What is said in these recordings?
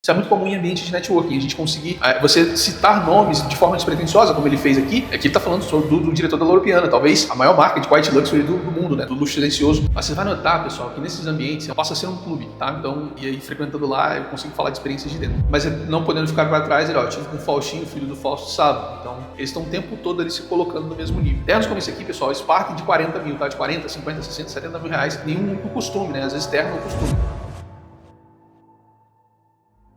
Isso é muito comum em ambiente de networking, a gente conseguir você citar nomes de forma despretensiosa, como ele fez aqui. Aqui ele está falando do diretor da Loro Piana, talvez a maior marca de White Luxury do mundo, né? Do luxo silencioso. Mas você vai notar, pessoal, que nesses ambientes passa a ser um clube, tá? Então, e aí frequentando lá, eu consigo falar de experiências de dentro. Mas não podendo ficar para trás, eu tive com o Faustinho, filho do Fausto Sávio. Então, eles estão o tempo todo ali se colocando no mesmo nível. Ternos como esse aqui, pessoal, eles partem de 40 mil, tá? De 40, 50, 60, 70 mil reais. Nenhum muito costume, né? Às vezes terno é um costume.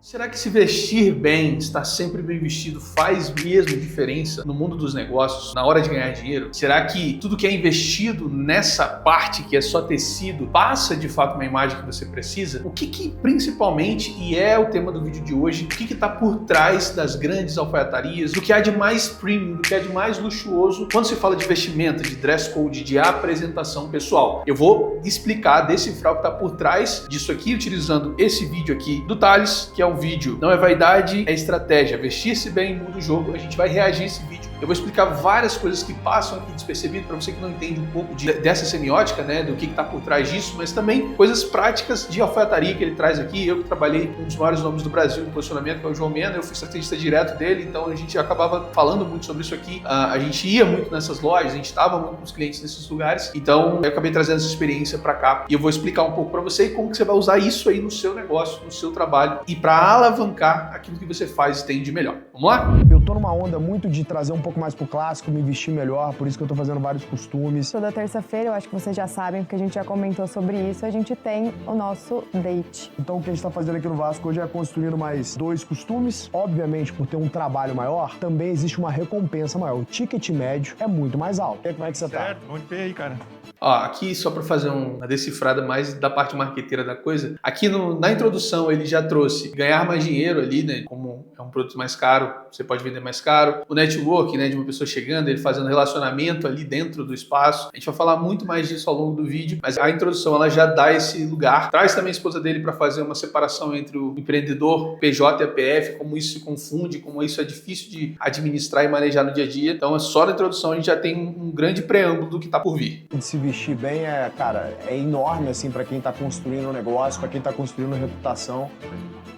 Será que se vestir bem, estar sempre bem vestido, faz mesmo diferença no mundo dos negócios, na hora de ganhar dinheiro? Será que tudo que é investido nessa parte que é só tecido passa de fato uma imagem que você precisa? O que principalmente, e é o tema do vídeo de hoje, o que está por trás das grandes alfaiatarias, do que há de mais premium, do que há de mais luxuoso quando se fala de vestimenta, de dress code, de apresentação pessoal? Eu vou explicar, decifrar o que está por trás disso aqui, utilizando esse vídeo aqui do Thales, que é um vídeo, não é vaidade, é estratégia. Vestir-se bem muda o jogo. A gente vai reagir a esse vídeo. Eu vou explicar várias coisas que passam aqui despercebido para você que não entende um pouco dessa semiótica, né, do que está por trás disso, mas também coisas práticas de alfaiataria que ele traz aqui. Eu que trabalhei com um dos maiores nomes do Brasil em posicionamento, que é o João Mena, eu fui estrategista direto dele, então a gente acabava falando muito sobre isso aqui. A gente ia muito nessas lojas, a gente estava muito com os clientes nesses lugares, então eu acabei trazendo essa experiência para cá e eu vou explicar um pouco para você como que você vai usar isso aí no seu negócio, no seu trabalho e para alavancar aquilo que você faz e tem de melhor. Vamos lá? Eu tô numa onda muito de trazer um pouco mais pro clássico, me vestir melhor, por isso que eu tô fazendo vários costumes. Toda terça-feira, eu acho que vocês já sabem, porque a gente já comentou sobre isso, a gente tem o nosso date. Então o que a gente tá fazendo aqui no Vasco hoje é construindo mais 2 costumes. Obviamente, por ter um trabalho maior, também existe uma recompensa maior. O ticket médio é muito mais alto. Como é que você tá? Certo, onde pé aí, cara? Ó, aqui só para fazer uma decifrada mais da parte marqueteira da coisa, aqui na introdução ele já trouxe ganhar mais dinheiro ali, né, como é um produto mais caro, você pode vender mais caro, o network, né, de uma pessoa chegando, ele fazendo relacionamento ali dentro do espaço, a gente vai falar muito mais disso ao longo do vídeo, mas a introdução ela já dá esse lugar, traz também a esposa dele para fazer uma separação entre o empreendedor, PJ e a PF, como isso se confunde, como isso é difícil de administrar e manejar no dia a dia, então só na introdução a gente já tem um grande preâmbulo do que tá por vir. De se vestir bem cara, é enorme assim para quem tá construindo um negócio, para quem tá construindo reputação.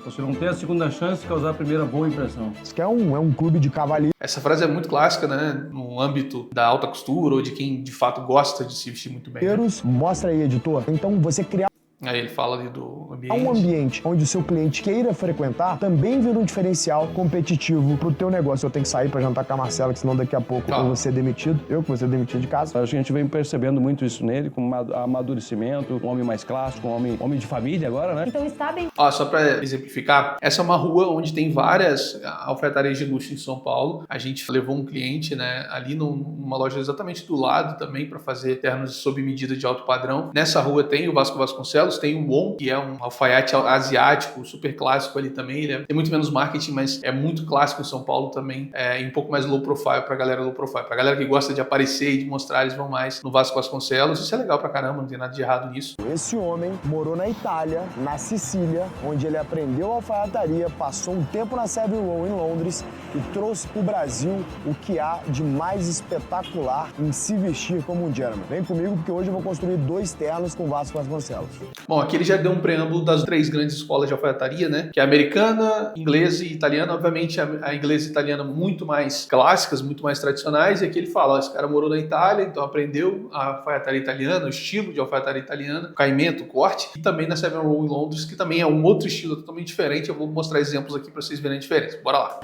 Você não tem a segunda chance de causar a primeira boa impressão. Isso que é um clube de cavaleiro. Essa frase é muito clássica, né, no âmbito da alta costura ou de quem de fato gosta de se vestir muito bem. Né? Mostra aí, editor. Então você criar Aí ele fala ali do ambiente. um ambiente onde o seu cliente queira frequentar também vira um diferencial competitivo pro teu negócio. Eu tenho que sair para jantar com a Marcela, que senão daqui a pouco eu vou ser demitido. Eu que vou ser demitido de casa. Acho que a gente vem percebendo muito isso nele, com amadurecimento, um homem mais clássico, um homem de família agora, né? Então está bem. Ó, só para exemplificar, essa é uma rua onde tem várias alfaiatarias de luxo em São Paulo. A gente levou um cliente, né, ali numa loja exatamente do lado também para fazer ternos sob medida de alto padrão. Nessa rua tem o Vasco Vasconcelos, tem o Won, que é um alfaiate asiático, super clássico ali também. Ele tem muito menos marketing, mas é muito clássico em São Paulo também. E um pouco mais low profile pra galera low profile. Pra galera que gosta de aparecer e de mostrar, eles vão mais no Vasco Vasconcelos. Isso é legal pra caramba, não tem nada de errado nisso. Esse homem morou na Itália, na Sicília, onde ele aprendeu alfaiataria, passou um tempo na Savile Row em Londres e trouxe pro Brasil o que há de mais espetacular em se vestir como um gentleman. Vem comigo porque hoje eu vou construir 2 ternos com Vasco Vasconcelos. Bom, aqui ele já deu um preâmbulo das 3 grandes escolas de alfaiataria, né? Que é a americana, inglesa e italiana. Obviamente, a inglesa e a italiana muito mais clássicas, muito mais tradicionais. E aqui ele fala, ó, esse cara morou na Itália, então aprendeu a alfaiataria italiana, o estilo de alfaiataria italiana, o caimento, o corte. E também na Savile Row em Londres, que também é um outro estilo totalmente diferente. Eu vou mostrar exemplos aqui para vocês verem a diferença. Bora lá.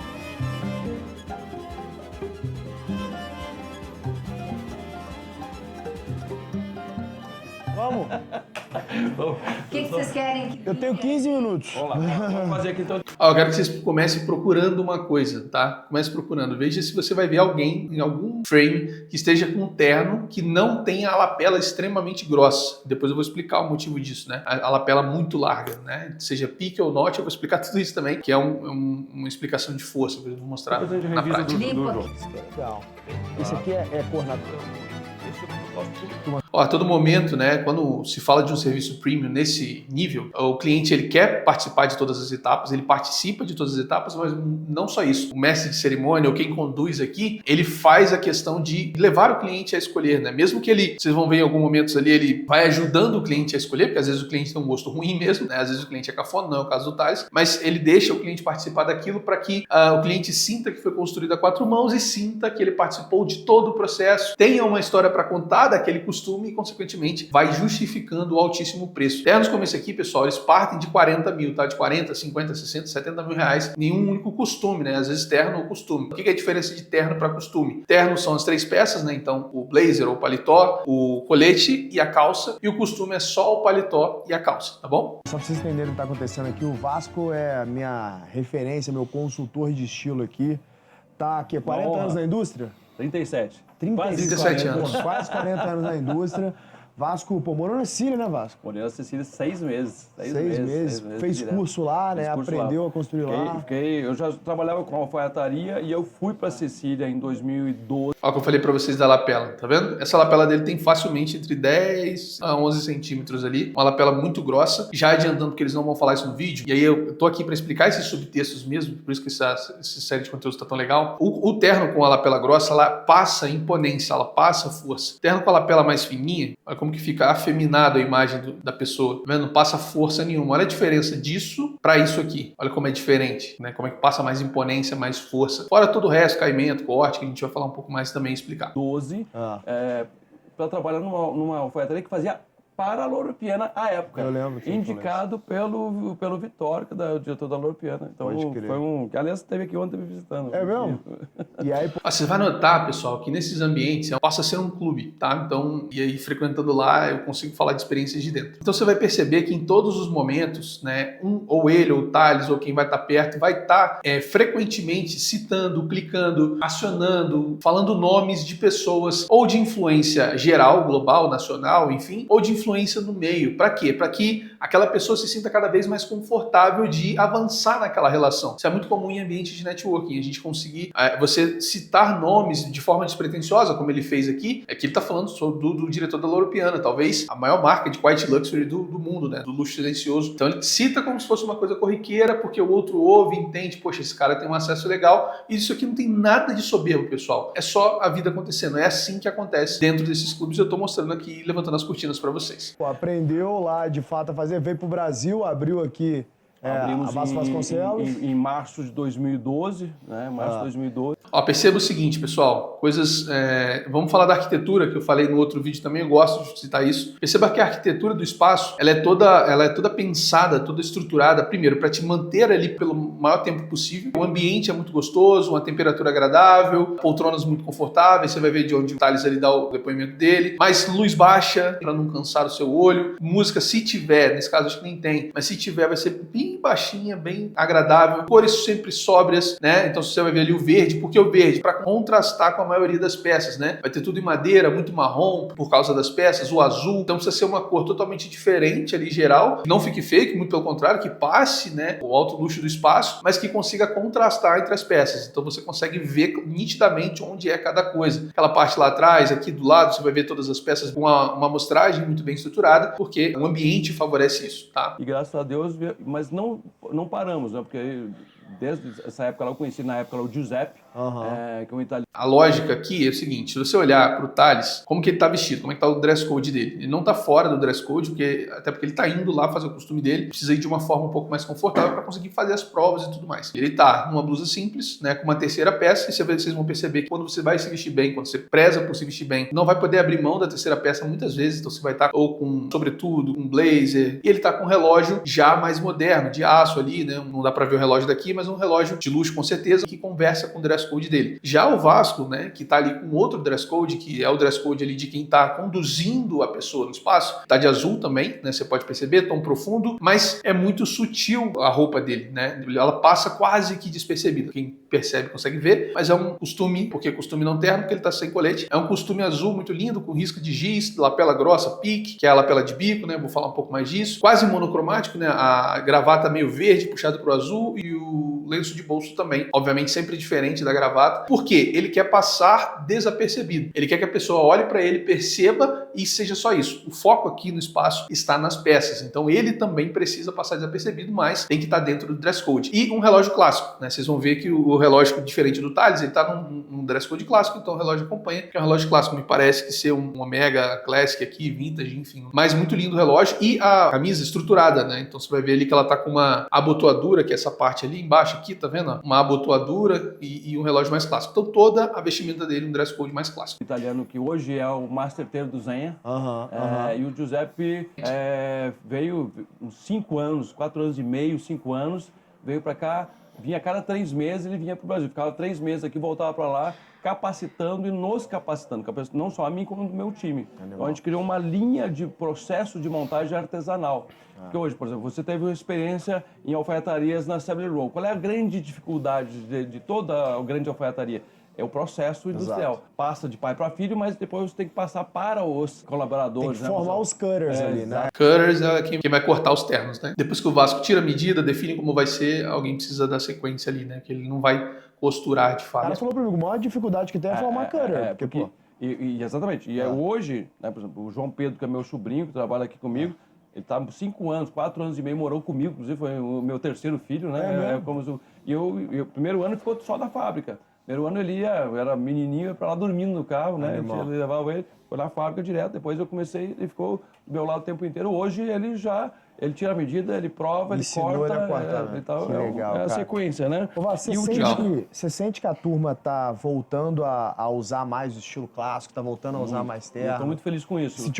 Vamos! O que vocês querem? Eu tenho 15 minutos. Vamos lá, vamos fazer aqui então. Ó, eu quero que vocês comecem procurando uma coisa, tá? Comece procurando. Veja se você vai ver alguém em algum frame que esteja com um terno que não tenha a lapela extremamente grossa. Depois eu vou explicar o motivo disso, né? A lapela muito larga, né? Seja pique ou note, eu vou explicar tudo isso também, que é uma explicação de força, que eu vou mostrar Depois a gente na revisa prática. do jogo. Legal. Esse aqui é cor natural. A todo momento, né, quando se fala de um serviço premium nesse nível, o cliente ele quer participar de todas as etapas, ele participa de todas as etapas, mas não só isso. O mestre de cerimônia, ou quem conduz aqui, ele faz a questão de levar o cliente a escolher, né? Mesmo que ele, vocês vão ver em alguns momentos ali, ele vai ajudando o cliente a escolher, porque às vezes o cliente tem um gosto ruim mesmo, né? Às vezes o cliente é cafona, não é o caso do Thales, mas ele deixa o cliente participar daquilo para que o cliente sinta que foi construído a 4 mãos e sinta que ele participou de todo o processo, tenha uma história para contar daquele costume e, consequentemente, vai justificando o altíssimo preço. Ternos como esse aqui, pessoal, eles partem de 40 mil, tá? De 40, 50, 60, 70 mil reais em um único costume, né? Às vezes terno ou costume. O que é a diferença de terno para costume? Terno são as 3 peças, né? Então, o blazer ou o paletó, o colete e a calça, e o costume é só o paletó e a calça, tá bom? Só pra vocês entenderem o que tá acontecendo aqui, o Vasco é a minha referência, meu consultor de estilo aqui. Tá aqui, 40 anos na indústria? 37. 37 anos. Quase 40 anos na indústria. Vasco, pô, morou na Síria, né, Vasco? Morei na Sicília 6 meses. 6 meses. Fez direto. curso lá, né? Aprendeu a construir lá. Eu já trabalhava com alfaiataria e eu fui pra Sicília em 2012. Olha o que eu falei para vocês da lapela, tá vendo? Essa lapela dele tem facilmente entre 10 a 11 centímetros ali, uma lapela muito grossa, já adiantando que eles não vão falar isso no vídeo, e aí eu tô aqui para explicar esses subtextos mesmo, por isso que essa série de conteúdos tá tão legal. O terno com a lapela grossa, ela passa imponência, ela passa força. O terno com a lapela mais fininha, olha como que fica afeminado a imagem da pessoa, tá vendo? Não passa força nenhuma. Olha a diferença disso para isso aqui, olha como é diferente, né? Como é que passa mais imponência, mais força. Fora todo o resto, caimento, corte, que a gente vai falar um pouco mais também explicar. 12 para trabalhar numa alfaiataria que fazia para a Loro Piana à época. Eu lembro. Indicado pelo Vitório, que é o diretor da Loro Piana. Então foi um... Aliás, esteve aqui ontem me visitando. É mesmo? E aí... Você vai notar, pessoal, que nesses ambientes passa a ser um clube, tá? Então, e aí frequentando lá, eu consigo falar de experiências de dentro. Então você vai perceber que em todos os momentos, né, ou ele, ou o Thales, ou quem vai estar perto, vai estar frequentemente citando, clicando, acionando, falando nomes de pessoas ou de influência geral, global, nacional, enfim, ou de influência no meio. Para quê? Para que aquela pessoa se sinta cada vez mais confortável de avançar naquela relação. Isso é muito comum em ambiente de networking, a gente conseguir você citar nomes de forma despretensiosa, como ele fez aqui, é que ele está falando do diretor da Loro Piana, talvez a maior marca de quiet luxury do mundo, né? Do luxo silencioso. Então ele cita como se fosse uma coisa corriqueira, porque o outro ouve, entende, poxa, esse cara tem um acesso legal, e isso aqui não tem nada de soberbo, pessoal. É só a vida acontecendo, é assim que acontece dentro desses clubes. Eu estou mostrando aqui, levantando as cortinas para vocês. Pô, aprendeu lá de fato a fazer, veio pro Brasil, abriu aqui Abrimos a Vasco Vasconcelos. em março de 2012, né? Março de 2012. Ó, perceba o seguinte, pessoal, coisas... vamos falar da arquitetura, que eu falei no outro vídeo também, eu gosto de citar isso. Perceba que a arquitetura do espaço, ela é toda pensada, toda estruturada, primeiro, para te manter ali pelo maior tempo possível. O ambiente é muito gostoso, uma temperatura agradável, poltronas muito confortáveis, você vai ver de onde o Thales ali dá o depoimento dele, mas luz baixa, para não cansar o seu olho. Música, se tiver, nesse caso acho que nem tem, mas se tiver vai ser bem baixinha, bem agradável, cores sempre sóbrias, né? Então você vai ver ali o verde, porque o verde? Para contrastar com a maioria das peças, né? Vai ter tudo em madeira, muito marrom por causa das peças, o azul, então precisa ser uma cor totalmente diferente ali, geral, não fique fake, muito pelo contrário, que passe, né, o alto luxo do espaço, mas que consiga contrastar entre as peças, então você consegue ver nitidamente onde é cada coisa. Aquela parte lá atrás, aqui do lado, você vai ver todas as peças com uma amostragem muito bem estruturada, porque o ambiente favorece isso, tá? E graças a Deus, mas não paramos, né? Porque desde essa época eu conheci na época o Giuseppe, que é um italiano. A lógica aqui é o seguinte, se você olhar para o Thales, como que ele está vestido, como é que está o dress code dele? Ele não está fora do dress code, até porque ele está indo lá fazer o costume dele, precisa ir de uma forma um pouco mais confortável para conseguir fazer as provas e tudo mais. Ele está numa blusa simples, né, com uma terceira peça, e vocês vão perceber que quando você vai se vestir bem, quando você preza por se vestir bem, não vai poder abrir mão da terceira peça muitas vezes, então você vai estar ou com sobretudo, com blazer, e ele está com um relógio já mais moderno, de aço ali, né, não dá para ver o relógio daqui, mas um relógio de luxo com certeza, que conversa com o dress code dele. Já o Vasco, né, que está ali com outro dress code, que é o dress code ali de quem está conduzindo a pessoa no espaço, tá de azul também, né, você pode perceber, tom profundo, mas é muito sutil a roupa dele, né, ela passa quase que despercebida, quem percebe consegue ver, mas é um costume, porque costume não terno, porque ele está sem colete, é um costume azul muito lindo, com risco de giz, lapela grossa, pique, que é a lapela de bico, né, vou falar um pouco mais disso, quase monocromático, né, a gravata meio verde, puxado para o azul, e o do lenço de bolso também. Obviamente sempre diferente da gravata. Por quê? Ele quer passar desapercebido. Ele quer que a pessoa olhe para ele, perceba e seja só isso. O foco aqui no espaço está nas peças. Então ele também precisa passar desapercebido, mas tem que estar dentro do dress code. E um relógio clássico, né? Vocês vão ver que o relógio, diferente do Thales, ele está num dress code clássico, então o relógio acompanha, que é um relógio clássico. Me parece que ser um Omega Classic aqui, vintage, enfim. Mas muito lindo o relógio. E a camisa estruturada, né? Então você vai ver ali que ela tá com uma abotoadura, que é essa parte ali embaixo aqui, tá vendo? Uma abotoadura e um relógio mais clássico. Então toda a vestimenta dele um dress code mais clássico. Italiano que hoje é o Master Tailor do Zegna. E o Giuseppe veio uns 5 anos, 4 anos e meio, 5 anos, veio para cá, vinha a cada 3 meses, ele vinha para o Brasil. Ficava 3 meses aqui, voltava para lá, capacitando e nos capacitando, não só a mim, como o meu time. Então a gente criou uma linha de processo de montagem artesanal. Porque hoje, por exemplo, você teve uma experiência em alfaiatarias na Savile Row. Qual é a grande dificuldade de toda a grande alfaiataria? É o processo industrial. Exato. Passa de pai para filho, mas depois você tem que passar para os colaboradores. Tem que formar os cutters ali, né? Cutters é quem vai cortar os ternos, né? Depois que o Vasco tira a medida, define como vai ser, alguém precisa da sequência ali, né? Que ele não vai costurar de fato. O cara falou pra mim, a maior dificuldade que tem é formar cutter. Exatamente. E hoje, né, por exemplo, o João Pedro, que é meu sobrinho, que trabalha aqui comigo, ele tá 5 anos, 4 anos e meio, morou comigo, inclusive foi o meu 3º filho, né? E o primeiro ano ficou só da fábrica. Primeiro ano ele era menininho, ia pra lá dormindo no carro, né? Eu levava ele, foi na fábrica direto. Depois eu comecei, ele ficou do meu lado o tempo inteiro. Hoje ele tira a medida, ele prova, ele corta. Ele a cortar, né? Então, que legal, a sequência, né? Você sente que a turma tá voltando a usar mais o estilo clássico, tá voltando a usar mais terno? Eu tô muito feliz com isso.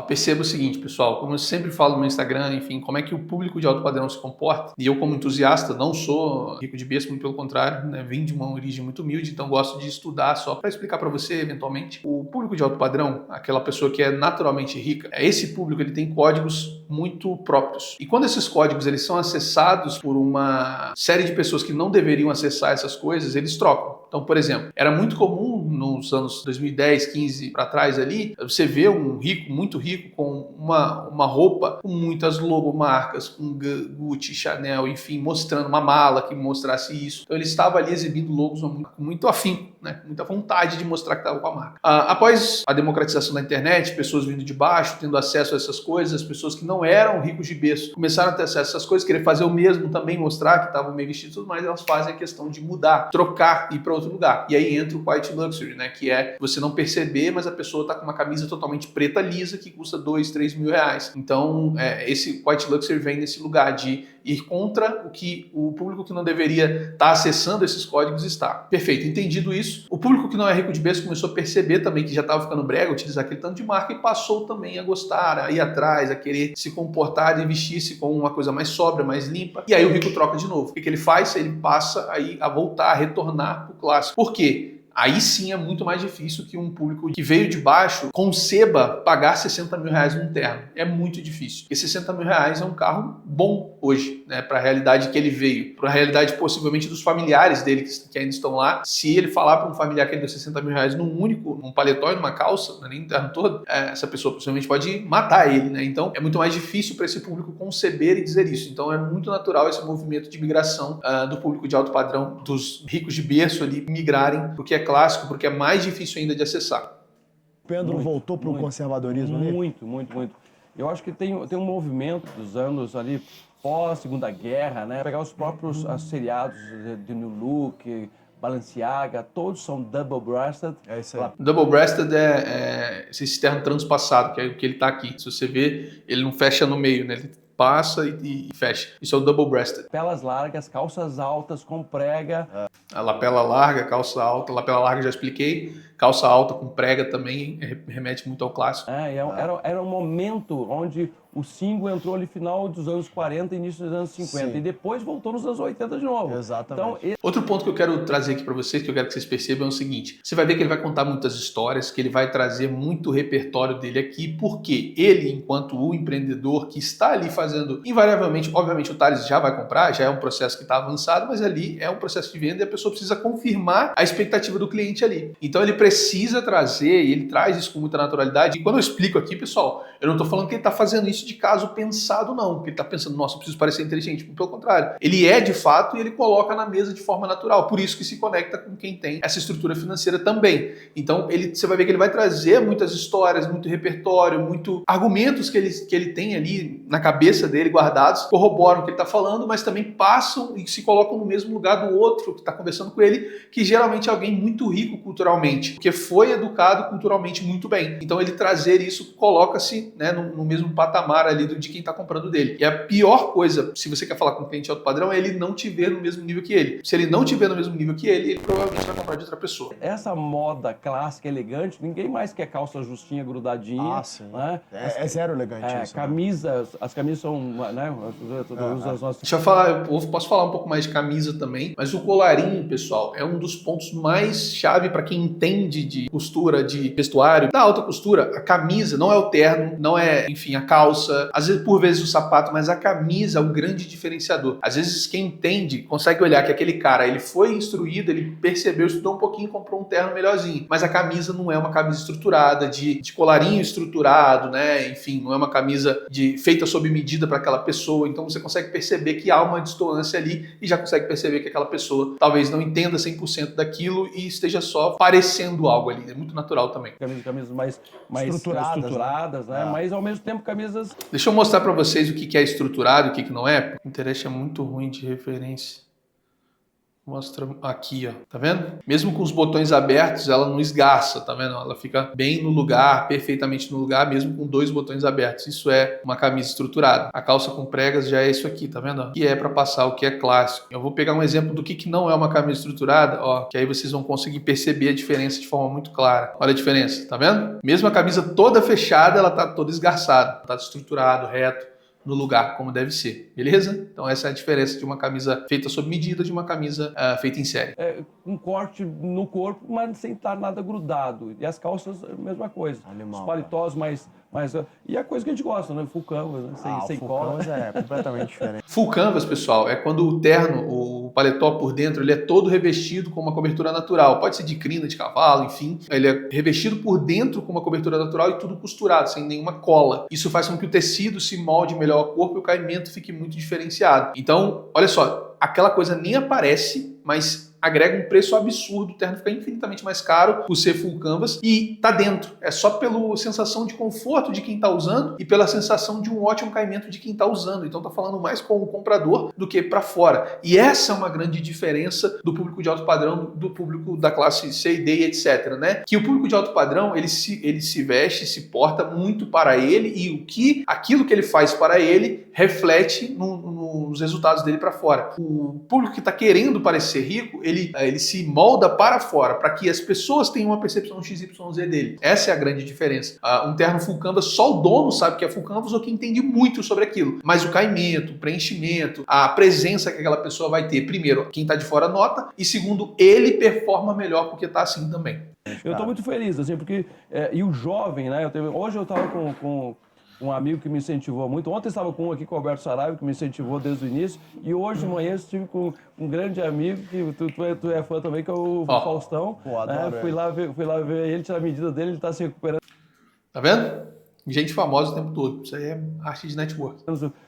Perceba o seguinte, pessoal, como eu sempre falo no meu Instagram, enfim, como é que o público de alto padrão se comporta. E eu, como entusiasta, não sou rico de berço, muito pelo contrário, né? Vim de uma origem muito humilde, então gosto de estudar só para explicar para você, eventualmente. O público de alto padrão, aquela pessoa que é naturalmente rica, esse público ele tem códigos muito próprios. E quando esses códigos eles são acessados por uma série de pessoas que não deveriam acessar essas coisas, eles trocam. Então, por exemplo, era muito comum nos anos 2010, 15 para trás ali, você vê um rico, muito rico, com uma roupa com muitas logomarcas, com Gucci, Chanel, enfim, mostrando uma mala que mostrasse isso. Então ele estava ali exibindo logos com muito afinco, né? Com muita vontade de mostrar que estava com a marca. Após a democratização da internet, pessoas vindo de baixo, tendo acesso a essas coisas, as pessoas que não eram ricos de berço começaram a ter acesso a essas coisas, querer fazer o mesmo também, mostrar que estavam meio vestidos e tudo mais, elas fazem a questão de mudar, trocar, ir para outro lugar. E aí entra o White Luxury, né? Que é você não perceber, mas a pessoa tá com uma camisa totalmente preta lisa que custa 2, 3 mil reais. Então, esse White Luxury vem nesse lugar de ir contra o que o público que não deveria estar acessando esses códigos está. Perfeito, entendido isso. O público que não é rico de berço começou a perceber também que já estava ficando brega utilizar aquele tanto de marca e passou também a gostar, a ir atrás, a querer se comportar e vestir-se com uma coisa mais sóbria, mais limpa. E aí o rico troca de novo. O que ele faz? Ele passa aí a voltar, a retornar para o clássico. Por quê? Aí sim é muito mais difícil que um público que veio de baixo conceba pagar 60 mil reais num terno. É muito difícil. Porque 60 mil reais é um carro bom hoje, né? Para a realidade que ele veio. Para a realidade possivelmente dos familiares dele que ainda estão lá. Se ele falar para um familiar que ele deu 60 mil reais num paletó e numa calça, nem no terno todo, essa pessoa possivelmente pode matar ele, né? Então é muito mais difícil para esse público conceber e dizer isso. Então é muito natural esse movimento de migração do público de alto padrão, dos ricos de berço ali, migrarem, porque é clássico, porque é mais difícil ainda de acessar. O pêndulo voltou para o conservadorismo ali? Muito. Eu acho que tem um movimento dos anos ali pós-Segunda Guerra, né? Pegar os próprios seriados de New Look, Balenciaga, todos são double-breasted. É isso aí. Double-breasted é esse terno transpassado, que é o que ele tá aqui. Se você ver, ele não fecha no meio, né? Ele passa e fecha. Isso é o double-breasted. Pelas largas, calças altas com prega. A lapela larga, calça alta. Lapela larga já expliquei. Calça alta com prega também remete muito ao clássico. Era um momento onde o single entrou ali final dos anos 40 e início dos anos 50. Sim. E depois voltou nos anos 80 de novo. Exatamente. Então, outro ponto que eu quero trazer aqui para vocês, que eu quero que vocês percebam, é o seguinte. Você vai ver que ele vai contar muitas histórias, que ele vai trazer muito repertório dele aqui, porque ele, enquanto o empreendedor que está ali fazendo, invariavelmente, obviamente o Thales já vai comprar, já é um processo que está avançado, mas ali é um processo de venda e a pessoa precisa confirmar a expectativa do cliente ali. Então ele precisa trazer, e ele traz isso com muita naturalidade. E quando eu explico aqui, pessoal, eu não estou falando que ele está fazendo isso isso de caso pensado, não. Porque ele tá pensando, nossa, eu preciso parecer inteligente. Pelo contrário, ele é de fato e ele coloca na mesa de forma natural. Por isso que se conecta com quem tem essa estrutura financeira também. Então, você vai ver que ele vai trazer muitas histórias, muito repertório, muito argumentos que ele tem ali na cabeça dele guardados, corroboram o que ele está falando, mas também passam e se colocam no mesmo lugar do outro que está conversando com ele, que geralmente é alguém muito rico culturalmente, porque foi educado culturalmente muito bem. Então, ele trazer isso coloca-se, né, no mesmo patamar ali de quem está comprando dele. E a pior coisa, se você quer falar com um cliente alto padrão, é ele não te ver no mesmo nível que ele. Se ele não te ver no mesmo nível que ele provavelmente vai comprar de outra pessoa. Essa moda clássica, elegante, ninguém mais quer calça justinha, grudadinha. Sim. Né? É zero elegante isso. Camisas, as camisas são, né? Deixa eu falar, eu posso falar um pouco mais de camisa também, mas o colarinho, pessoal, é um dos pontos mais chave para quem entende de costura, de vestuário, da alta costura. A camisa não é o terno, não é, enfim, a calça, às vezes por vezes o sapato, mas a camisa é o grande diferenciador. Às vezes quem entende consegue olhar que aquele cara, ele foi instruído, ele percebeu, estudou um pouquinho, comprou um terno melhorzinho, mas a camisa não é uma camisa estruturada, de colarinho estruturado, né? Enfim, não é uma camisa feita sob medida para aquela pessoa, então você consegue perceber que há uma distância ali e já consegue perceber que aquela pessoa talvez não entenda 100% daquilo e esteja só parecendo algo ali. É muito natural também. Camisas mais estruturadas, né? Mas ao mesmo tempo camisas... Deixa eu mostrar para vocês o que é estruturado e o que não é. O Pinterest é muito ruim de referência. Mostra aqui, ó. Tá vendo? Mesmo com os botões abertos, ela não esgarça, tá vendo? Ela fica bem no lugar, perfeitamente no lugar, mesmo com 2 botões abertos. Isso é uma camisa estruturada. A calça com pregas já é isso aqui, tá vendo? Que é para passar o que é clássico. Eu vou pegar um exemplo do que não é uma camisa estruturada, ó, que aí vocês vão conseguir perceber a diferença de forma muito clara. Olha a diferença, tá vendo? Mesmo a camisa toda fechada, ela tá toda esgarçada, tá estruturado, reto, no lugar, como deve ser, beleza? Então essa é a diferença de uma camisa feita sob medida de uma camisa feita em série. Um corte no corpo, mas sem estar nada grudado. E as calças, a mesma coisa. Animal, os paletós mais... E a coisa que a gente gosta, né? Full canvas, né? Sem cola. Full canvas é completamente diferente. Full canvas, pessoal, é quando o terno, o paletó por dentro, ele é todo revestido com uma cobertura natural. Pode ser de crina, de cavalo, enfim. Ele é revestido por dentro com uma cobertura natural e tudo costurado, sem nenhuma cola. Isso faz com que o tecido se molde melhor ao corpo e o caimento fique muito diferenciado. Então, olha só, aquela coisa nem aparece, mas agrega um preço absurdo, o terno fica infinitamente mais caro por ser full canvas e tá dentro. É só pela sensação de conforto de quem tá usando e pela sensação de um ótimo caimento de quem tá usando. Então tá falando mais com o comprador do que para fora. E essa é uma grande diferença do público de alto padrão, do público da classe C e D, etc, né? Que o público de alto padrão, ele se veste, se porta muito para ele e aquilo que ele faz para ele reflete nos resultados dele para fora. O público que está querendo parecer rico, ele se molda para fora, para que as pessoas tenham uma percepção XYZ dele. Essa é a grande diferença. Um terno full canvas, só o dono sabe que é full canvas ou que entende muito sobre aquilo. Mas o caimento, o preenchimento, a presença que aquela pessoa vai ter, primeiro, quem está de fora nota, e segundo, ele performa melhor porque está assim também. Eu estou muito feliz, assim, porque... e o jovem, né? Hoje eu estava com um amigo que me incentivou muito. Ontem estava com um aqui, com o Alberto Saraiva, que me incentivou desde o início. E hoje de manhã estive com um grande amigo, que tu é fã também, que é o Faustão. Pô, adoro, fui lá ver ele, tirar a medida dele, ele está se recuperando. Tá vendo? Gente famosa o tempo todo. Isso aí é arte de network.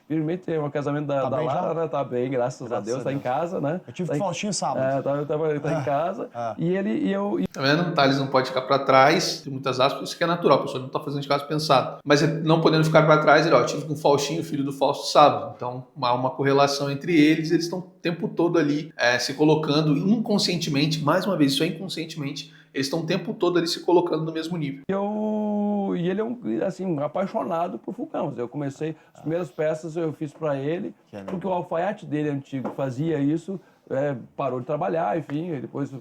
Firmemente tem um casamento da Lara, né? Tá bem, graças a Deus. Tá em casa, né? Eu tive com o Faustinho sábado. Tá em casa. E eu... Tá vendo? O Thales não pode ficar para trás, tem muitas aspas, isso que é natural, a pessoa não tá fazendo de caso pensado. Mas não podendo ficar para trás, eu tive com o Faustinho, filho do Fausto, sábado. Então há uma correlação entre eles estão o tempo todo ali se colocando inconscientemente, mais uma vez, isso é inconscientemente, eles estão o tempo todo ali se colocando no mesmo nível. E ele é assim, apaixonado por full canvas. Eu comecei, as primeiras peças eu fiz para ele, porque o alfaiate dele antigo fazia isso, parou de trabalhar, enfim, depois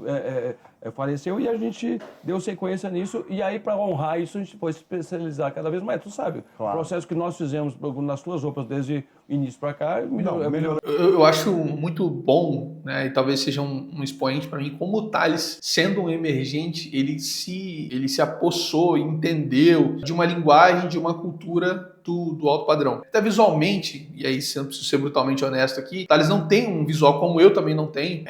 faleceu e a gente deu sequência nisso. E aí, para honrar isso, a gente foi se especializar cada vez mais. Tu sabe, o processo que nós fizemos nas tuas roupas desde o início para cá, melhorou. Eu acho muito bom, né, e talvez seja um expoente para mim, como o Thales, sendo um emergente, ele se apossou, entendeu de uma linguagem, de uma cultura do alto padrão. Até visualmente, e aí se eu preciso ser brutalmente honesto aqui, Thales não tem um visual como eu também não tenho,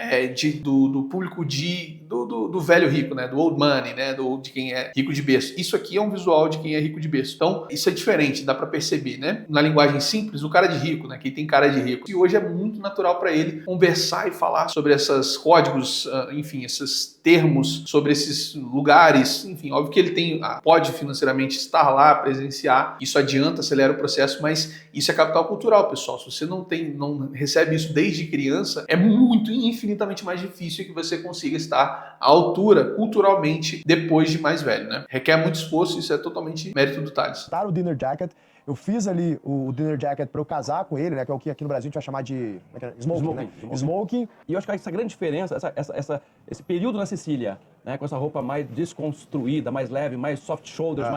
do público de do velho rico, né? Do old money, né? De quem é rico de berço. Isso aqui é um visual de quem é rico de berço. Então, isso é diferente, dá pra perceber, né? Na linguagem simples, o cara de rico, né? Quem tem cara de rico. E hoje é muito natural para ele conversar e falar sobre esses códigos, enfim, esses termos, sobre esses lugares, enfim, óbvio que ele pode financeiramente estar lá, presenciar, isso adianta, acelera o processo, mas isso é capital cultural, pessoal. Se você não recebe isso desde criança, é muito, infinitamente mais difícil que você consiga estar à altura, culturalmente, depois de mais velho, né? Requer muito esforço, isso é totalmente mérito do Thales. O Dinner Jacket, eu fiz ali o Dinner Jacket para eu casar com ele, né? Que é o que aqui no Brasil a gente vai chamar de smoking, né? Smoking. E eu acho que essa grande diferença, esse período na Sicília, né? Com essa roupa mais desconstruída, mais leve, mais soft shoulders,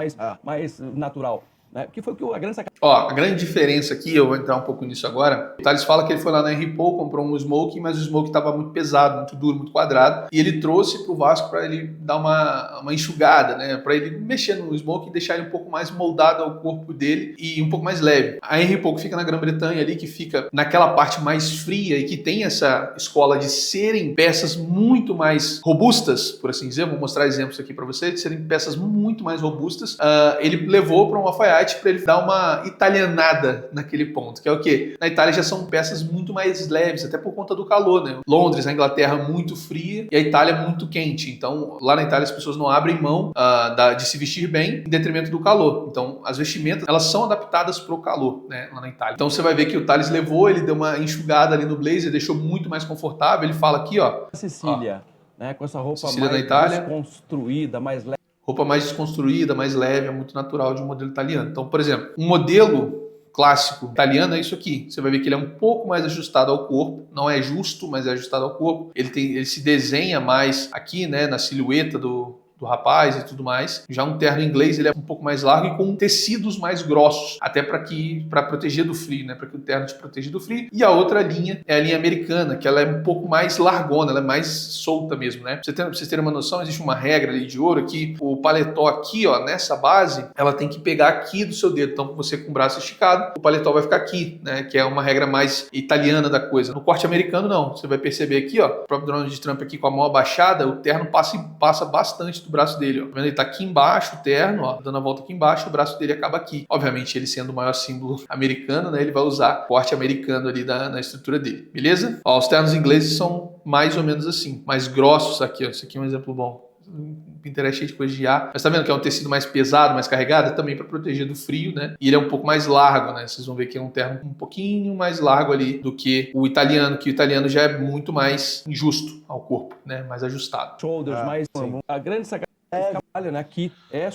mais natural. Né? Que foi a grande sacada. A grande diferença aqui, eu vou entrar um pouco nisso agora. O Thales fala que ele foi lá na Henry Paul, comprou um smoking, mas o smoking estava muito pesado, muito duro, muito quadrado. E ele trouxe para o Vasco para ele dar uma enxugada, né? Para ele mexer no smoking e deixar ele um pouco mais moldado ao corpo dele e um pouco mais leve. A Henry Paul, que fica na Grã-Bretanha ali, que fica naquela parte mais fria e que tem essa escola de serem peças muito mais robustas, por assim dizer. Vou mostrar exemplos aqui para vocês, de serem peças muito mais robustas. Ele levou para um alfaiate para ele dar uma italianada naquele ponto, que é o quê? Na Itália já são peças muito mais leves, até por conta do calor, né? Londres, a Inglaterra, muito fria e a Itália muito quente. Então, lá na Itália as pessoas não abrem mão de se vestir bem em detrimento do calor. Então, as vestimentas, elas são adaptadas para o calor, né? Lá na Itália. Então, você vai ver que o Thales levou, ele deu uma enxugada ali no blazer, deixou muito mais confortável. Ele fala aqui, ó. Sicília, né? Com essa roupa Sicília mais na Itália. desconstruída, mais leve. Roupa mais desconstruída, mais leve, é muito natural de um modelo italiano. Então, por exemplo, um modelo clássico italiano é isso aqui. Você vai ver que ele é um pouco mais ajustado ao corpo. Não é justo, mas é ajustado ao corpo. Ele se desenha mais aqui, né, na silhueta do rapaz e tudo mais. Já um terno inglês, ele é um pouco mais largo e com tecidos mais grossos, até para proteger do frio, né? Para que o terno te proteja do frio. E a outra linha é a linha americana, que ela é um pouco mais largona, ela é mais solta mesmo, né? Pra vocês terem uma noção, existe uma regra ali de ouro que o paletó aqui, ó, nessa base, ela tem que pegar aqui do seu dedo. Então, você com o braço esticado, o paletó vai ficar aqui, né? Que é uma regra mais italiana da coisa. No corte americano, não. Você vai perceber aqui, ó, o próprio Donald Trump aqui com a mão abaixada, o terno passa bastante do braço dele, ó. Tá vendo? Ele tá aqui embaixo, o terno, ó, dando a volta aqui embaixo, o braço dele acaba aqui. Obviamente, ele sendo o maior símbolo americano, né, ele vai usar o corte americano ali na estrutura dele, beleza? Ó, os ternos ingleses são mais ou menos assim, mais grossos aqui, ó. Isso aqui é um exemplo bom. O Pinterest é cheio de coisa de ar. Mas tá vendo que é um tecido mais pesado, mais carregado? Também para proteger do frio, né? E ele é um pouco mais largo, né? Vocês vão ver que é um terno um pouquinho mais largo ali do que o italiano, que o italiano já é muito mais justo ao corpo, né? Mais ajustado. Shoulders, mais... A grande sacada desse trabalho, né, aqui é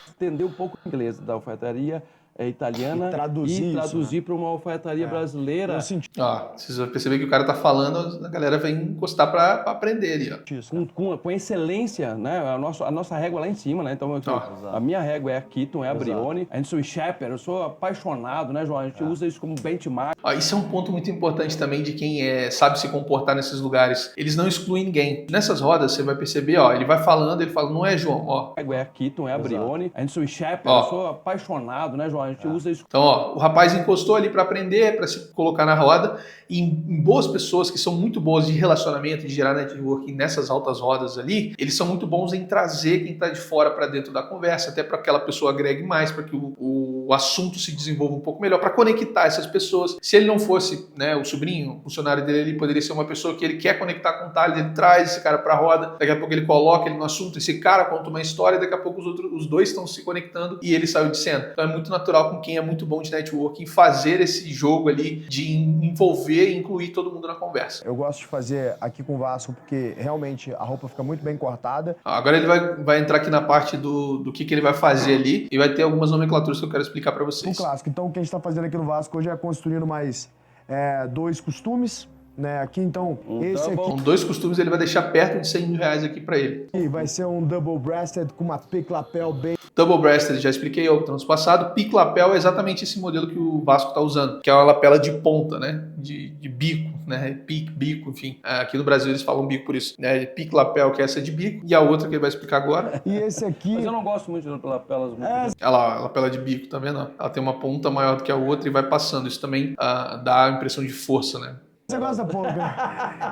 estender um pouco o inglês da alfaiataria italiana e traduzir para uma alfaiataria brasileira. Ó, vocês vão perceber que o cara tá falando, a galera vem encostar para aprender ali, ó. Com excelência, né? A nossa régua lá em cima, né? Então, a minha régua é a Keaton, é a Brioni. A gente sou Shepherd, eu sou apaixonado, né, João? A gente usa isso como benchmark. Ó, isso é um ponto muito importante também de quem sabe se comportar nesses lugares. Eles não excluem ninguém. Nessas rodas, você vai perceber, ó, ele vai falando, ele fala, não é João, ó. A régua é a Keaton, é a Brioni. A gente sou Shepherd, eu sou apaixonado, né, João? A gente usa isso. Então, ó, o rapaz encostou ali para aprender, para se colocar na roda. E em boas pessoas que são muito boas de relacionamento, de gerar networking nessas altas rodas ali, eles são muito bons em trazer quem está de fora para dentro da conversa, até para que aquela pessoa agregue mais, para que o assunto se desenvolva um pouco melhor, para conectar essas pessoas. Se ele não fosse, né, o sobrinho, o funcionário dele, ele poderia ser uma pessoa que ele quer conectar com o Thales, ele traz esse cara para a roda, daqui a pouco ele coloca ele no assunto, esse cara conta uma história, daqui a pouco os dois estão se conectando e ele saiu de cena. Então é muito natural com quem é muito bom de networking fazer esse jogo ali de envolver e incluir todo mundo na conversa. Eu gosto de fazer aqui com o Vasco porque realmente a roupa fica muito bem cortada. Agora ele vai entrar aqui na parte do que ele vai fazer ali e vai ter algumas nomenclaturas que eu quero explicar para vocês. Um clássico. Então o que a gente está fazendo aqui no Vasco hoje é construindo mais 2 costumes. Né? Aqui então, esse aqui. Com 2 costumes ele vai deixar perto de 100 mil reais aqui para ele. E vai ser um double breasted com uma pique lapel bem... Double breasted, já expliquei outro no passado. Pique lapel é exatamente esse modelo que o Vasco está usando, que é uma lapela de ponta, né? De bico, né? Pique, bico, enfim. Aqui no Brasil eles falam bico por isso. Né? Pique lapel, que é essa de bico, e a outra que ele vai explicar agora. E esse aqui... Mas eu não gosto muito de lapelas. Olha lá, a lapela de bico, tá vendo? Ela tem uma ponta maior do que a outra e vai passando. Isso também dá a impressão de força, né? Você gosta pouco, né?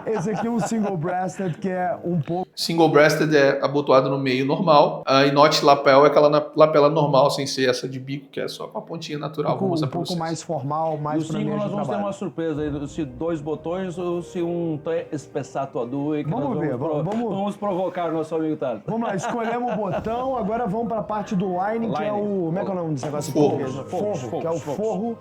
Esse aqui é um single breasted, que é um pouco... Single breasted é abotoado no meio normal, e notch lapel é aquela lapela normal, sem ser essa de bico, que é só com a pontinha natural. Vou mostrar um pouco mais formal, mais para mim. No single nós vamos ter trabalho. uma surpresa aí, se 2 botões ou se um espessato a dois. Vamos ver, vamos provocar o nosso amigo Thales. Vamos lá, escolhemos o botão, agora vamos para a parte do lining, que é o... Como é que é o nome desse negócio? Forro, que é o forro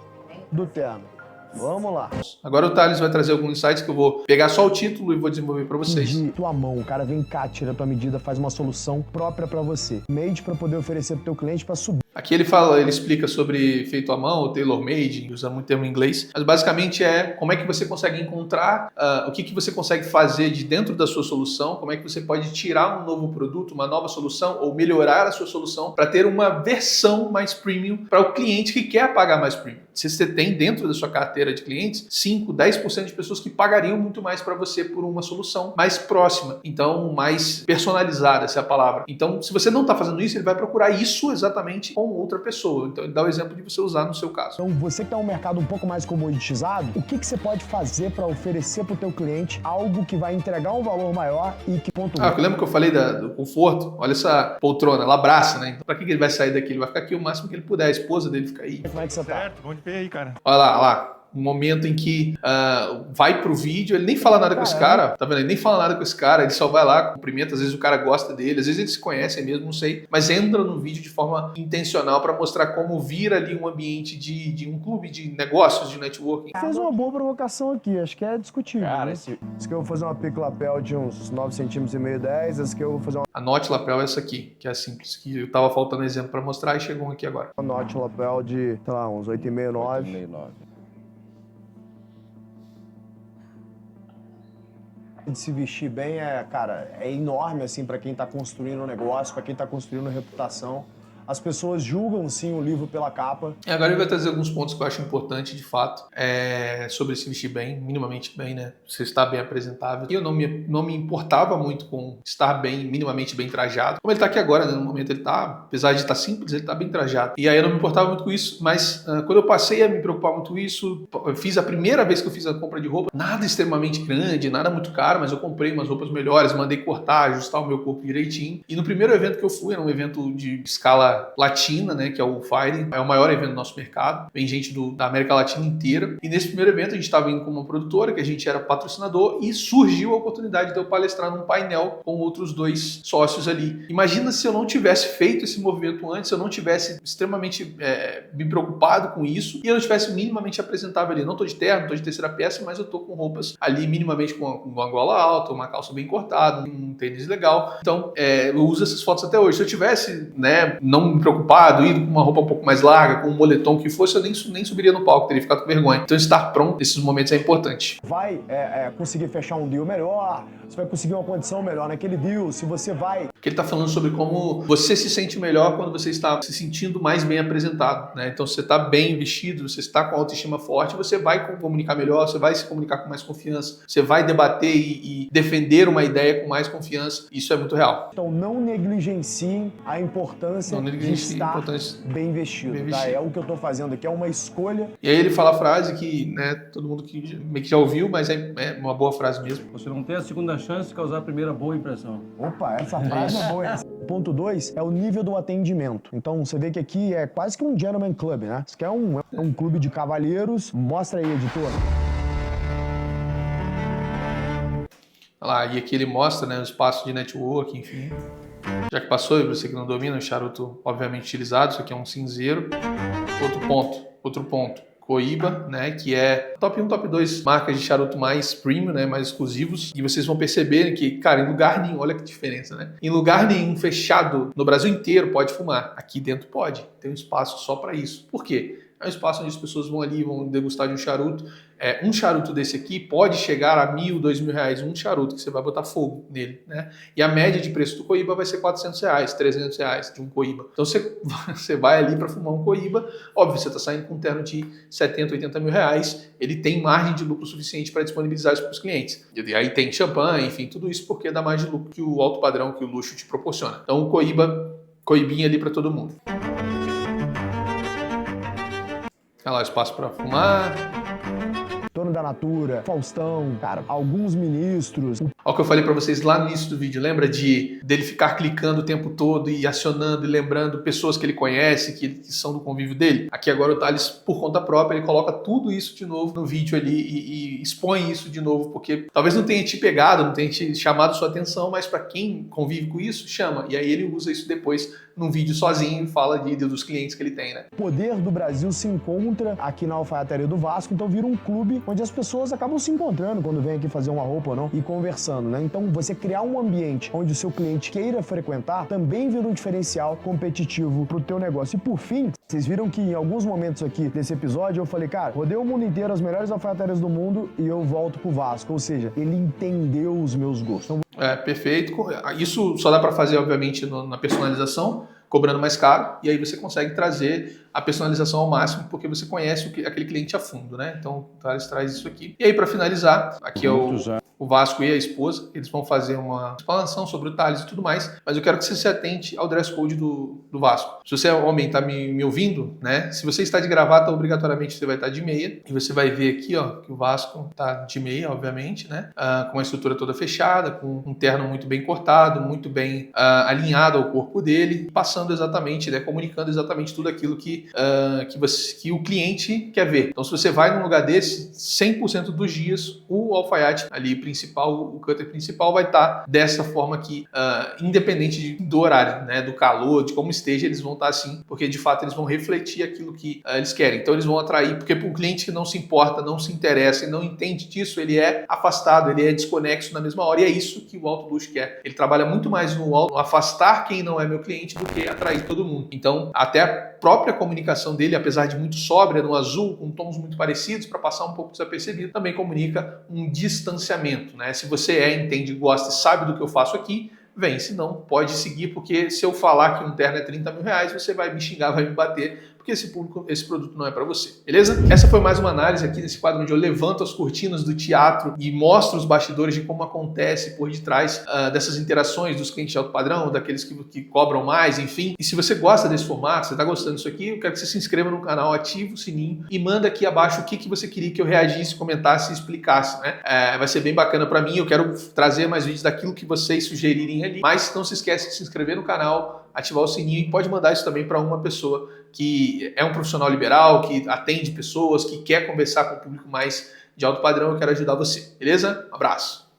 do terno. Vamos lá. Agora o Thales vai trazer alguns insights que eu vou pegar só o título e vou desenvolver para vocês. De tua mão, o cara vem cá, tira a tua medida, faz uma solução própria para você. Made para poder oferecer pro teu cliente para subir. Aqui ele explica sobre feito à mão, ou tailor-made, usa muito termo em inglês, mas basicamente é como é que você consegue encontrar, o que você consegue fazer de dentro da sua solução, como é que você pode tirar um novo produto, uma nova solução, ou melhorar a sua solução para ter uma versão mais premium para o cliente que quer pagar mais premium. Se você tem dentro da sua carteira de clientes 5, 10% de pessoas que pagariam muito mais para você por uma solução mais próxima, então mais personalizada, essa é a palavra. Então, se você não está fazendo isso, ele vai procurar isso exatamente com outra pessoa. Então, ele dá o exemplo de você usar no seu caso. Então, você que está um mercado um pouco mais comoditizado, o que você pode fazer para oferecer para o teu cliente algo que vai entregar um valor maior e que lembra que eu falei do conforto? Olha essa poltrona, ela abraça, né? Então, para que ele vai sair daqui? Ele vai ficar aqui o máximo que ele puder, a esposa dele fica aí. Como é que você tá? Certo, bom de ver aí, cara. Olha lá. Um momento em que vai pro vídeo, ele nem fala nada com esse cara, tá vendo? Ele nem fala nada com esse cara, ele só vai lá, cumprimenta, às vezes o cara gosta dele, às vezes eles se conhecem mesmo, não sei, mas entra no vídeo de forma intencional para mostrar como vira ali um ambiente de um clube de negócios, de networking. Fez uma boa provocação aqui, acho que é discutível. Cara, né? Esse que eu vou fazer uma pico lapel de uns 9,5 cm, 10, esse que eu vou fazer uma A notch lapel é essa aqui, que é simples, que eu tava faltando exemplo para mostrar e chegou aqui agora. notch lapel de, sei lá, uns 8,5, 9. 8,5, 9. De se vestir bem é enorme assim para quem tá construindo um negócio, para quem tá construindo reputação. As pessoas julgam sim o livro pela capa. Agora ele vai trazer alguns pontos que eu acho importante de fato, sobre se vestir bem, minimamente bem, né? Você estar bem apresentável. E eu não me importava muito com estar bem, minimamente bem trajado. Como ele tá aqui agora, né? No momento ele tá, apesar de estar simples, ele tá bem trajado. E aí eu não me importava muito com isso, mas quando eu passei a me preocupar muito com isso, eu fiz a primeira vez que eu fiz a compra de roupa, nada extremamente grande, nada muito caro, mas eu comprei umas roupas melhores, mandei cortar, ajustar o meu corpo direitinho. E no primeiro evento que eu fui, era um evento de escala latina, né, que é o Fire, é o maior evento do nosso mercado, vem gente da América Latina inteira, e nesse primeiro evento a gente estava indo como uma produtora, que a gente era patrocinador, e surgiu a oportunidade de eu palestrar num painel com outros 2 sócios ali. Imagina se eu não tivesse feito esse movimento antes, se eu não tivesse extremamente me preocupado com isso, e eu não tivesse minimamente apresentável ali. Eu não tô de terno, não tô de terceira peça, mas eu tô com roupas ali minimamente com uma gola alta, uma calça bem cortada, um tênis legal. Então, eu uso essas fotos até hoje. Se eu tivesse, né, não me preocupado, indo com uma roupa um pouco mais larga, com um moletom que fosse, eu nem subiria no palco, teria ficado com vergonha. Então estar pronto nesses momentos é importante. Vai conseguir fechar um deal melhor, você vai conseguir uma condição melhor naquele deal, se você vai... Porque ele está falando sobre como você se sente melhor quando você está se sentindo mais bem apresentado, né? Então, se você está bem vestido, você está com autoestima forte, você vai comunicar melhor, você vai se comunicar com mais confiança, você vai debater e defender uma ideia com mais confiança. Isso é muito real. Então, não negligenciem a importância de estar bem vestido, tá? É o que eu estou fazendo aqui, é uma escolha. E aí ele fala a frase que, né, todo mundo que meio que já ouviu, mas é uma boa frase mesmo. Você não tem a segunda chance de causar a primeira boa impressão. Opa, essa frase é boa. Ponto 2 é o nível do atendimento. Então, você vê que aqui é quase que um gentleman club, né? Isso aqui é um clube de cavalheiros. Mostra aí, editor. Olha lá, e aqui ele mostra, né, o espaço de network, enfim. Já que passou, e você que não domina, o charuto obviamente utilizado, isso aqui é um cinzeiro. Outro ponto, Cohiba, né, que é top 1, top 2 marcas de charuto mais premium, né, mais exclusivos. E vocês vão perceber que, cara, em lugar nenhum, olha que diferença, né? Em lugar nenhum fechado no Brasil inteiro pode fumar. Aqui dentro pode, tem um espaço só para isso. Por quê? É um espaço onde as pessoas vão ali, vão degustar de um charuto. Um charuto desse aqui pode chegar a R$1.000, R$2.000, um charuto que você vai botar fogo nele, né? E a média de preço do Cohiba vai ser R$400, R$300 de um Cohiba. Então você vai ali para fumar um Cohiba, óbvio, você está saindo com um terno de R$70, R$80.000, ele tem margem de lucro suficiente para disponibilizar isso para os clientes. E aí tem champanhe, enfim, tudo isso porque dá mais de lucro que o alto padrão, que o luxo te proporciona. Então o Cohibinha ali para todo mundo. Olha lá, espaço para fumar. Em torno Dono da Natura, Faustão, cara, alguns ministros. Olha o que eu falei pra vocês lá no início do vídeo, lembra dele ficar clicando o tempo todo e acionando e lembrando pessoas que ele conhece, que são do convívio dele? Aqui agora o Thales, por conta própria, ele coloca tudo isso de novo no vídeo ali e expõe isso de novo, porque talvez não tenha te pegado, não tenha te chamado sua atenção, mas para quem convive com isso, chama. E aí ele usa isso depois num vídeo sozinho e fala dos clientes que ele tem, né? O poder do Brasil se encontra aqui na alfaiataria do Vasco, então vira um clube onde as pessoas acabam se encontrando quando vem aqui fazer uma roupa ou não e conversando, né? Então você criar um ambiente onde o seu cliente queira frequentar também vira um diferencial competitivo pro teu negócio. E por fim, vocês viram que em alguns momentos aqui desse episódio eu falei, cara, rodei o mundo inteiro, as melhores alfaiatarias do mundo e eu volto pro Vasco, ou seja, ele entendeu os meus gostos. Então, perfeito. Isso só dá para fazer, obviamente, na personalização, cobrando mais caro, e aí você consegue trazer a personalização ao máximo, porque você conhece aquele cliente a fundo, né? Então, o Thales traz isso aqui. E aí, para finalizar, aqui é o Vasco e a esposa, eles vão fazer uma explanação sobre o Thales e tudo mais, mas eu quero que você se atente ao dress code do Vasco. Se você é homem e está me ouvindo, né? Se você está de gravata, obrigatoriamente você vai estar de meia, e você vai ver aqui, ó, que o Vasco está de meia, obviamente, né? Com a estrutura toda fechada, com um terno muito bem cortado, muito bem alinhado ao corpo dele, passando exatamente, né? Comunicando exatamente tudo aquilo que o cliente quer ver. Então, se você vai num lugar desse, 100% dos dias, o alfaiate ali principal, o cutter principal vai estar dessa forma aqui, independente do horário, né, do calor, de como esteja, eles vão estar assim, porque de fato eles vão refletir aquilo que eles querem. Então eles vão atrair, porque para o cliente que não se importa, não se interessa e não entende disso, ele é afastado, ele é desconexo na mesma hora, e é isso que o Alto Luxo quer. Ele trabalha muito mais no afastar quem não é meu cliente do que atrair todo mundo. Então, até a própria comunicação dele, apesar de muito sóbria, no azul, com tons muito parecidos, para passar um pouco desapercebido, também comunica um distanciamento, né? Se você entende, gosta e sabe do que eu faço aqui, vem, se não, pode seguir, porque se eu falar que um terno é 30 mil reais, você vai me xingar, vai me bater, porque esse produto não é para você, beleza? Essa foi mais uma análise aqui nesse quadro onde eu levanto as cortinas do teatro e mostro os bastidores de como acontece por detrás dessas interações dos clientes de alto padrão, daqueles que cobram mais, enfim. E se você gosta desse formato, você está gostando disso aqui, eu quero que você se inscreva no canal, ative o sininho e manda aqui abaixo o que você queria que eu reagisse, comentasse e explicasse, né? Vai ser bem bacana para mim, eu quero trazer mais vídeos daquilo que vocês sugerirem ali, mas não se esquece de se inscrever no canal, ativar o sininho e pode mandar isso também para uma pessoa que é um profissional liberal, que atende pessoas, que quer conversar com o público mais de alto padrão. Eu quero ajudar você, beleza? Um abraço!